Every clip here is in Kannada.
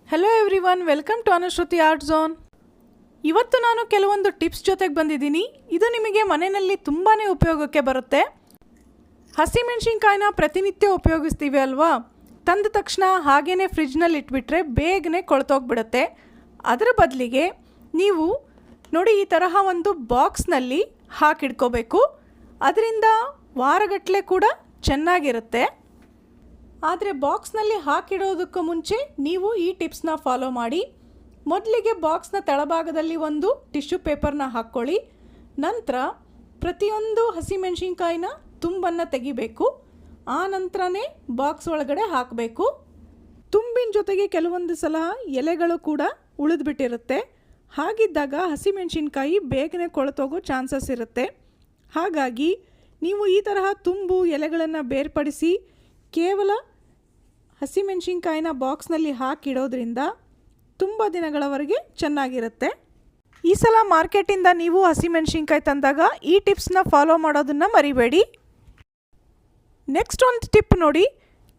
Hello everyone, welcome to Anushruti art zone. ಇವತ್ತು ನಾನು ಕೆಲವೊಂದು ಟಿಪ್ಸ್ ಜೊತೆಗೆ ಬಂದಿದ್ದೀನಿ. ಇದು ನಿಮಗೆ ಮನೆಯಲ್ಲಿ ತುಂಬಾ ಉಪಯೋಗಕ್ಕೆ ಬರುತ್ತೆ. ಹಸಿಮೆಣಸಿನ್ಕಾಯಿನ ಪ್ರತಿನಿತ್ಯ ಉಪಯೋಗಿಸ್ತೀವಿ ಅಲ್ವಾ? ತಂದ ತಕ್ಷಣ ಹಾಗೇ ಫ್ರಿಜ್ನಲ್ಲಿ ಇಟ್ಬಿಟ್ರೆ ಬೇಗನೆ ಕೊಳ್ತೋಗ್ಬಿಡುತ್ತೆ. ಅದರ ಬದಲಿಗೆ ನೀವು ನೋಡಿ ಈ ತರಹ ಒಂದು ಬಾಕ್ಸ್ನಲ್ಲಿ ಹಾಕಿಡ್ಕೋಬೇಕು. ಅದರಿಂದ ವಾರಗಟ್ಟಲೆ ಕೂಡ ಚೆನ್ನಾಗಿರುತ್ತೆ. ಆದರೆ ಬಾಕ್ಸ್ನಲ್ಲಿ ಹಾಕಿಡೋದಕ್ಕೂ ಮುಂಚೆ ನೀವು ಈ ಟಿಪ್ಸ್ನ ಫಾಲೋ ಮಾಡಿ. ಮೊದಲಿಗೆ ಬಾಕ್ಸ್ನ ತಳಭಾಗದಲ್ಲಿ ಒಂದು ಟಿಶ್ಯೂ ಪೇಪರ್ನ ಹಾಕ್ಕೊಳ್ಳಿ. ನಂತರ ಪ್ರತಿಯೊಂದು ಹಸಿಮೆಣಸಿನ್ಕಾಯಿನ ತುಂಬನ್ನು ತೆಗಿಬೇಕು. ಆ ನಂತರನೇ ಬಾಕ್ಸ್ ಒಳಗಡೆ ಹಾಕಬೇಕು. ತುಂಬಿನ ಜೊತೆಗೆ ಕೆಲವೊಂದು ಸಲ ಎಲೆಗಳು ಕೂಡ ಉಳಿದ್ಬಿಟ್ಟಿರುತ್ತೆ. ಹಾಗಿದ್ದಾಗ ಹಸಿಮೆಣಸಿನ್ಕಾಯಿ ಬೇಗನೆ ಕೊಳೆತೋಗೋ ಚಾನ್ಸಸ್ ಇರುತ್ತೆ. ಹಾಗಾಗಿ ನೀವು ಈ ತರಹ ತುಂಬು ಎಲೆಗಳನ್ನು ಬೇರ್ಪಡಿಸಿ ಕೇವಲ ಹಸಿಮೆಣಸಿನ್ಕಾಯಿನ ಬಾಕ್ಸ್ನಲ್ಲಿ ಹಾಕಿಡೋದ್ರಿಂದ ತುಂಬ ದಿನಗಳವರೆಗೆ ಚೆನ್ನಾಗಿರುತ್ತೆ. ಈ ಸಲ ಮಾರ್ಕೆಟಿಂದ ನೀವು ಹಸಿಮೆಣಸಿನ್ಕಾಯಿ ತಂದಾಗ ಈ ಟಿಪ್ಸ್ನ ಫಾಲೋ ಮಾಡೋದನ್ನು ಮರಿಬೇಡಿ. ನೆಕ್ಸ್ಟ್ ಒಂದು ಟಿಪ್ ನೋಡಿ.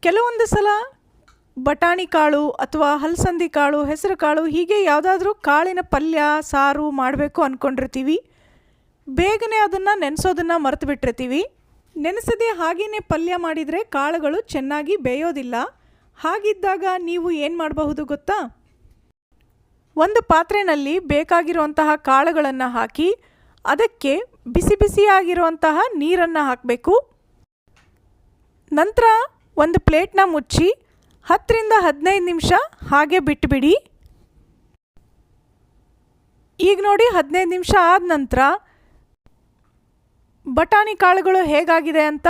ಕೆಲವೊಂದು ಸಲ ಬಟಾಣಿ ಕಾಳು ಅಥವಾ ಹಲಸಂದಿ ಕಾಳು, ಹೆಸರು ಕಾಳು ಹೀಗೆ ಯಾವುದಾದ್ರೂ ಕಾಳಿನ ಪಲ್ಯ ಸಾರು ಮಾಡಬೇಕು ಅಂದ್ಕೊಂಡಿರ್ತೀವಿ. ಬೇಗನೆ ಅದನ್ನು ನೆನೆಸೋದನ್ನು ಮರೆತು ಬಿಟ್ಟಿರ್ತೀವಿ. ನೆನೆಸದೆ ಹಾಗೆಯೇ ಪಲ್ಯ ಮಾಡಿದರೆ ಕಾಳುಗಳು ಚೆನ್ನಾಗಿ ಬೇಯೋದಿಲ್ಲ. ಹಾಗಿದ್ದಾಗ ನೀವು ಏನು ಮಾಡಬಹುದು ಗೊತ್ತಾ? ಒಂದು ಪಾತ್ರೆಯಲ್ಲಿ ಬೇಕಾಗಿರುವಂತಹ ಕಾಳುಗಳನ್ನು ಹಾಕಿ ಅದಕ್ಕೆ ಬಿಸಿ ಬಿಸಿಯಾಗಿರುವಂತಹ ನೀರನ್ನು ಹಾಕಬೇಕು. ನಂತರ ಒಂದು ಪ್ಲೇಟ್ನ ಮುಚ್ಚಿ 10 ರಿಂದ 15 ನಿಮಿಷ ಹಾಗೆ ಬಿಟ್ಟುಬಿಡಿ. ಈಗ ನೋಡಿ 15 ನಿಮಿಷ ಆದ ನಂತರ ಬಟಾಣಿ ಕಾಳುಗಳು ಹೇಗಾಗಿದೆ ಅಂತ.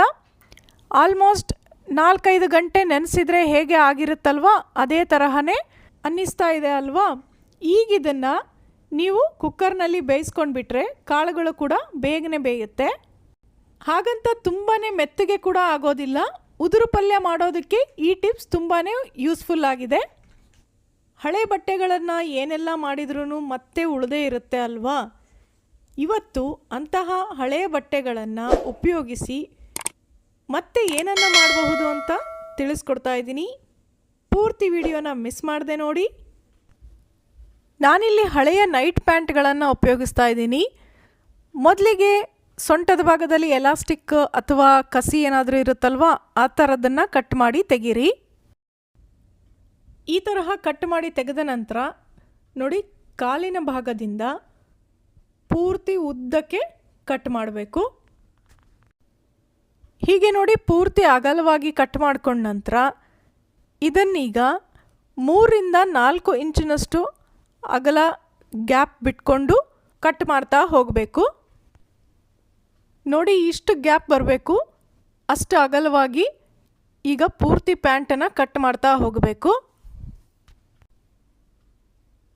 ಆಲ್ಮೋಸ್ಟ್ 4-5 ಗಂಟೆ ನೆನೆಸಿದರೆ ಹೇಗೆ ಆಗಿರುತ್ತಲ್ವ ಅದೇ ತರಹನೇ ಅನ್ನಿಸ್ತಾ ಇದೆ ಅಲ್ವಾ? ಈಗ ಇದನ್ನು ನೀವು ಕುಕ್ಕರ್ನಲ್ಲಿ ಬೇಯಿಸ್ಕೊಂಡ್ಬಿಟ್ರೆ ಕಾಳುಗಳು ಕೂಡ ಬೇಗನೆ ಬೇಯುತ್ತೆ. ಹಾಗಂತ ತುಂಬಾ ಮೆತ್ತಗೆ ಕೂಡ ಆಗೋದಿಲ್ಲ. ಉದುರು ಪಲ್ಯ ಮಾಡೋದಕ್ಕೆ ಈ ಟಿಪ್ಸ್ ತುಂಬಾ ಯೂಸ್ಫುಲ್ ಆಗಿದೆ. ಹಳೆ ಬಟ್ಟೆಗಳನ್ನು ಏನೆಲ್ಲ ಮಾಡಿದ್ರೂ ಮತ್ತೆ ಉಳಿದೇ ಇರುತ್ತೆ ಅಲ್ವಾ? ಇವತ್ತು ಅಂತಹ ಹಳೆಯ ಬಟ್ಟೆಗಳನ್ನು ಉಪಯೋಗಿಸಿ ಮತ್ತೆ ಏನನ್ನು ಮಾಡಬಹುದು ಅಂತ ತಿಳಿಸ್ಕೊಡ್ತಾ ಇದ್ದೀನಿ. ಪೂರ್ತಿ ವಿಡಿಯೋನ ಮಿಸ್ ಮಾಡದೆ ನೋಡಿ. ನಾನಿಲ್ಲಿ ಹಳೆಯ ನೈಟ್ ಪ್ಯಾಂಟ್ಗಳನ್ನು ಉಪಯೋಗಿಸ್ತಾ ಇದ್ದೀನಿ. ಮೊದಲಿಗೆ ಸೊಂಟದ ಭಾಗದಲ್ಲಿ ಎಲಾಸ್ಟಿಕ್ ಅಥವಾ ಕಸಿ ಏನಾದರೂ ಇರುತ್ತಲ್ವ ಆ ಥರದನ್ನು ಕಟ್ ಮಾಡಿ ತೆಗೀರಿ. ಈ ತರಹ ಕಟ್ ಮಾಡಿ ತೆಗೆದ ನಂತರ ನೋಡಿ ಕಾಲಿನ ಭಾಗದಿಂದ ಪೂರ್ತಿ ಉದ್ದಕ್ಕೆ ಕಟ್ ಮಾಡಬೇಕು. ಹೀಗೆ ನೋಡಿ ಪೂರ್ತಿ ಅಗಲವಾಗಿ ಕಟ್ ಮಾಡ್ಕೊಂಡ ನಂತರ ಇದನ್ನೀಗ 3 ರಿಂದ 4 ಇಂಚಿನಷ್ಟು ಅಗಲ ಗ್ಯಾಪ್ ಬಿಟ್ಕೊಂಡು ಕಟ್ ಮಾಡ್ತಾ ಹೋಗಬೇಕು. ನೋಡಿ ಇಷ್ಟು ಗ್ಯಾಪ್ ಬರಬೇಕು. ಅಷ್ಟು ಅಗಲವಾಗಿ ಈಗ ಪೂರ್ತಿ ಪ್ಯಾಂಟನ್ನು ಕಟ್ ಮಾಡ್ತಾ ಹೋಗಬೇಕು.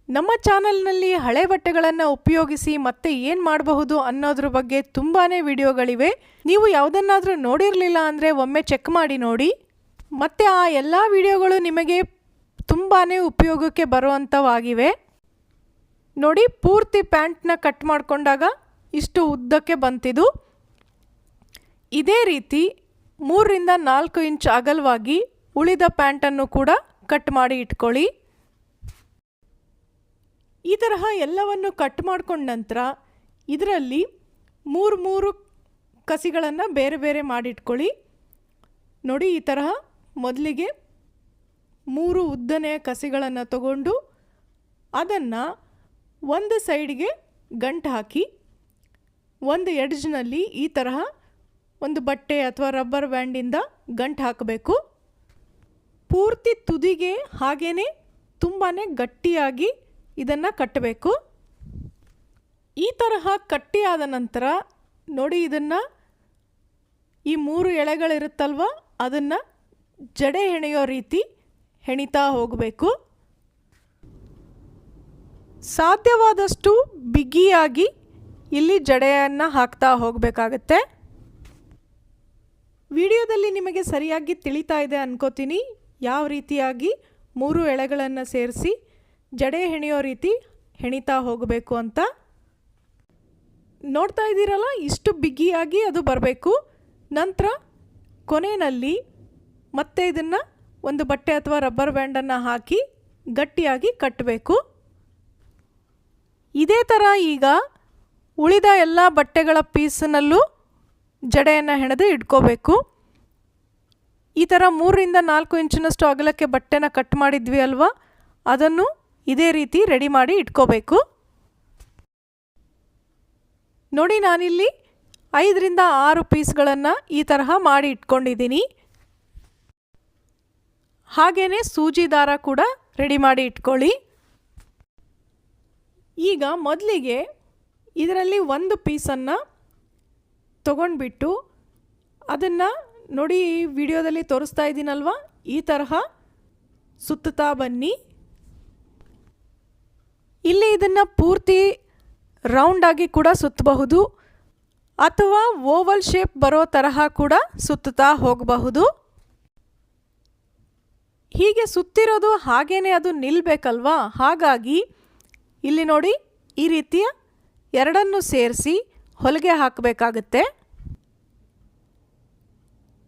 ನಮ್ಮ ಚಾನಲ್ನಲ್ಲಿ ಹಳೆ ಬಟ್ಟೆಗಳನ್ನು ಉಪಯೋಗಿಸಿ ಮತ್ತೆ ಏನು ಮಾಡಬಹುದು ಅನ್ನೋದ್ರ ಬಗ್ಗೆ ತುಂಬಾ ವಿಡಿಯೋಗಳಿವೆ. ನೀವು ಯಾವುದನ್ನಾದರೂ ನೋಡಿರಲಿಲ್ಲ ಅಂದರೆ ಒಮ್ಮೆ ಚೆಕ್ ಮಾಡಿ ನೋಡಿ. ಮತ್ತು ಆ ಎಲ್ಲ ವಿಡಿಯೋಗಳು ನಿಮಗೆ ತುಂಬಾ ಉಪಯೋಗಕ್ಕೆ ಬರುವಂಥವಾಗಿವೆ. ನೋಡಿ ಪೂರ್ತಿ ಪ್ಯಾಂಟ್ನ ಕಟ್ ಮಾಡಿಕೊಂಡಾಗ ಇಷ್ಟು ಉದ್ದಕ್ಕೆ ಬಂತಿದ್ದು. ಇದೇ ರೀತಿ 3 ರಿಂದ 4 ಇಂಚ್ ಅಗಲವಾಗಿ ಉಳಿದ ಪ್ಯಾಂಟನ್ನು ಕೂಡ ಕಟ್ ಮಾಡಿ ಇಟ್ಕೊಳ್ಳಿ. ಈ ತರಹ ಎಲ್ಲವನ್ನು ಕಟ್ ಮಾಡ್ಕೊಂಡ ನಂತರ ಇದರಲ್ಲಿ 3 ಕಸಿಗಳನ್ನು ಬೇರೆ ಬೇರೆ ಮಾಡಿಟ್ಕೊಳ್ಳಿ. ನೋಡಿ ಈ ತರಹ ಮೊದಲಿಗೆ 3 ಉದ್ದನೆಯ ಕಸಿಗಳನ್ನು ತಗೊಂಡು ಅದನ್ನು ಒಂದು ಸೈಡಿಗೆ ಗಂಟು ಹಾಕಿ ಒಂದು ಎಡ್ಜ್ನಲ್ಲಿ ಈ ತರಹ ಒಂದು ಬಟ್ಟೆ ಅಥವಾ ರಬ್ಬರ್ ಬ್ಯಾಂಡಿಂದ ಗಂಟು ಹಾಕಬೇಕು. ಪೂರ್ತಿ ತುದಿಗೆ ಹಾಗೇ ತುಂಬಾ ಗಟ್ಟಿಯಾಗಿ ಇದನ್ನು ಕಟ್ಟಬೇಕು. ಈ ತರಹ ಕಟ್ಟಿಯಾದ ನಂತರ ನೋಡಿ ಇದನ್ನು ಈ 3 ಎಳೆಗಳಿರುತ್ತಲ್ವ ಅದನ್ನು ಜಡೆ ಹೆಣೆಯೋ ರೀತಿ ಹೆಣಿತಾ ಹೋಗಬೇಕು. ಸಾಧ್ಯವಾದಷ್ಟು ಬಿಗಿಯಾಗಿ ಇಲ್ಲಿ ಜಡೆಯನ್ನು ಹಾಕ್ತಾ ಹೋಗಬೇಕಾಗತ್ತೆ. ವಿಡಿಯೋದಲ್ಲಿ ನಿಮಗೆ ಸರಿಯಾಗಿ ತಿಳಿತಾ ಇದೆ ಅನ್ಕೋತೀನಿ ಯಾವ ರೀತಿಯಾಗಿ 3 ಎಳೆಗಳನ್ನು ಸೇರಿಸಿ ಜಡೆ ಹೆಣೆಯೋ ರೀತಿ ಹೆಣಿತಾ ಹೋಗಬೇಕು ಅಂತ. ನೋಡ್ತಾ ಇದ್ದೀರಲ್ಲ ಇಷ್ಟು ಬಿಗಿಯಾಗಿ ಅದು ಬರಬೇಕು. ನಂತರ ಕೊನೆಯಲ್ಲಿ ಮತ್ತೆ ಇದನ್ನು ಒಂದು ಬಟ್ಟೆ ಅಥವಾ ರಬ್ಬರ್ ಬ್ಯಾಂಡನ್ನು ಹಾಕಿ ಗಟ್ಟಿಯಾಗಿ ಕಟ್ಟಬೇಕು. ಇದೇ ಥರ ಈಗ ಉಳಿದ ಎಲ್ಲ ಬಟ್ಟೆಗಳ ಪೀಸ್ನಲ್ಲೂ ಜಡೆಯನ್ನು ಹೆಣೆದು ಇಟ್ಕೋಬೇಕು. ಈ ಥರ 3ರಿಂದ 4 ಇಂಚಿನಷ್ಟು ಅಗಲಕ್ಕೆ ಬಟ್ಟೆನ ಕಟ್ ಮಾಡಿದ್ವಿ ಅಲ್ವಾ, ಅದನ್ನು ಇದೇ ರೀತಿ ರೆಡಿ ಮಾಡಿ ಇಟ್ಕೋಬೇಕು. ನೋಡಿ, ನಾನಿಲ್ಲಿ 5ರಿಂದ 6 ಪೀಸ್ಗಳನ್ನು ಈ ತರಹ ಮಾಡಿ ಇಟ್ಕೊಂಡಿದ್ದೀನಿ. ಹಾಗೆಯೇ ಸೂಜಿ ದಾರ ಕೂಡ ರೆಡಿ ಮಾಡಿ ಇಟ್ಕೊಳ್ಳಿ. ಈಗ ಮೊದಲಿಗೆ ಇದರಲ್ಲಿ ಒಂದು ಪೀಸನ್ನು ತಗೊಂಡ್ಬಿಟ್ಟು ಅದನ್ನು ನೋಡಿ, ಈ ವಿಡಿಯೋದಲ್ಲಿ ತೋರಿಸ್ತಾ ಇದ್ದೀನಲ್ವ, ಈ ತರಹ ಸುತ್ತುತ್ತಾ ಬನ್ನಿ. ಇಲ್ಲಿ ಇದನ್ನು ಪೂರ್ತಿ ರೌಂಡಾಗಿ ಕೂಡ ಸುತ್ತಬಹುದು ಅಥವಾ ಓವಲ್ ಶೇಪ್ ಬರೋ ತರಹ ಕೂಡ ಸುತ್ತುತ್ತಾ ಹೋಗಬಹುದು. ಹೀಗೆ ಸುತ್ತಿರೋದು ಹಾಗೇನೆ ಅದು ನಿಲ್ಲಬೇಕಲ್ವಾ, ಹಾಗಾಗಿ ಇಲ್ಲಿ ನೋಡಿ ಈ ರೀತಿಯ ಎರಡನ್ನು ಸೇರಿಸಿ ಹೊಲಿಗೆ ಹಾಕಬೇಕಾಗತ್ತೆ.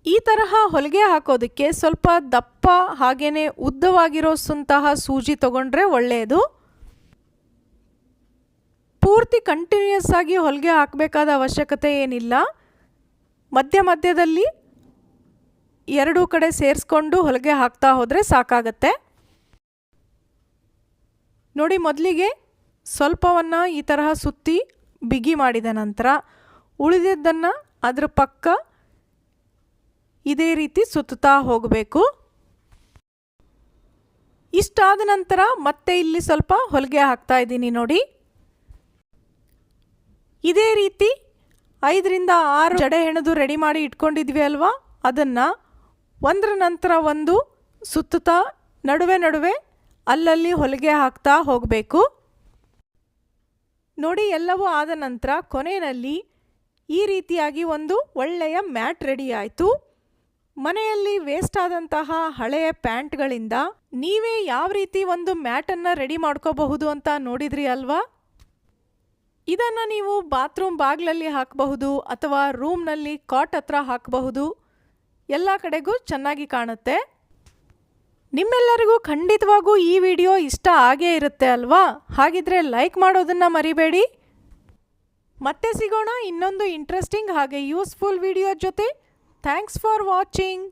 ಈ ತರಹ ಹೊಲಿಗೆ ಹಾಕೋದಕ್ಕೆ ಸ್ವಲ್ಪ ದಪ್ಪ ಹಾಗೇನೆ ಉದ್ದವಾಗಿರೋಂತಹ ಸೂಜಿ ತಗೊಂಡ್ರೆ ಒಳ್ಳೆಯದು. ಪೂರ್ತಿ ಕಂಟಿನ್ಯೂಯಸ್ ಆಗಿ ಹೊಲಿಗೆ ಹಾಕಬೇಕಾದ ಅವಶ್ಯಕತೆ ಏನಿಲ್ಲ. ಮಧ್ಯ ಮಧ್ಯದಲ್ಲಿ ಎರಡೂ ಕಡೆ ಸೇರಿಸ್ಕೊಂಡು ಹೊಲಿಗೆ ಹಾಕ್ತಾ ಹೋದರೆ ಸಾಕಾಗತ್ತೆ. ನೋಡಿ, ಮೊದಲಿಗೆ ಸ್ವಲ್ಪವನ್ನು ಈ ತರಹ ಸುತ್ತಿ ಬಿಗಿ ಮಾಡಿದ ನಂತರ ಉಳಿದಿದ್ದನ್ನು ಅದರ ಪಕ್ಕ ಇದೇ ರೀತಿ ಸುತ್ತುತ್ತಾ ಹೋಗಬೇಕು. ಇಷ್ಟಾದ ನಂತರ ಮತ್ತೆ ಇಲ್ಲಿ ಸ್ವಲ್ಪ ಹೊಲಿಗೆ ಹಾಕ್ತಾ ಇದ್ದೀನಿ. ನೋಡಿ, ಇದೇ ರೀತಿ 5ರಿಂದ 6 ಜಡೆ ಹೆಣೆದು ರೆಡಿ ಮಾಡಿ ಇಟ್ಕೊಂಡಿದ್ವಿ ಅಲ್ವಾ, ಅದನ್ನು ಒಂದರ ನಂತರ ಒಂದು ಸುತ್ತುತ್ತಾ ನಡುವೆ ನಡುವೆ ಅಲ್ಲಲ್ಲಿ ಹೊಲಿಗೆ ಹಾಕ್ತಾ ಹೋಗಬೇಕು. ನೋಡಿ, ಎಲ್ಲವೂ ಆದ ನಂತರ ಕೊನೆಯಲ್ಲಿ ಈ ರೀತಿಯಾಗಿ ಒಂದು ಒಳ್ಳೆಯ ಮ್ಯಾಟ್ ರೆಡಿ ಆಯಿತು. ಮನೆಯಲ್ಲಿ ವೇಸ್ಟ್ ಆದಂತಹ ಹಳೆಯ ಪ್ಯಾಂಟ್ಗಳಿಂದ ನೀವೇ ಯಾವ ರೀತಿ ಒಂದು ಮ್ಯಾಟನ್ನು ರೆಡಿ ಮಾಡ್ಕೋಬಹುದು ಅಂತ ನೋಡಿದ್ರಿ ಅಲ್ವಾ. ಇದನ್ನು ನೀವು ಬಾತ್ರೂಮ್ ಬಾಗಿಲಲ್ಲಿ ಹಾಕಬಹುದು ಅಥವಾ ರೂಮ್ನಲ್ಲಿ ಕಾಟ್ ಹತ್ರ ಹಾಕಬಹುದು. ಎಲ್ಲ ಕಡೆಗೂ ಚೆನ್ನಾಗಿ ಕಾಣುತ್ತೆ. ನಿಮ್ಮೆಲ್ಲರಿಗೂ ಖಂಡಿತವಾಗೂ ಈ ವಿಡಿಯೋ ಇಷ್ಟ ಆಗೇ ಇರುತ್ತೆ ಅಲ್ವಾ. ಹಾಗಿದ್ರೆ ಲೈಕ್ ಮಾಡೋದನ್ನು ಮರಿಬೇಡಿ. ಮತ್ತೆ ಸಿಗೋಣ ಇನ್ನೊಂದು ಇಂಟ್ರೆಸ್ಟಿಂಗ್ ಹಾಗೆ ಯೂಸ್ಫುಲ್ ವಿಡಿಯೋ ಜೊತೆ. Thanks for watching.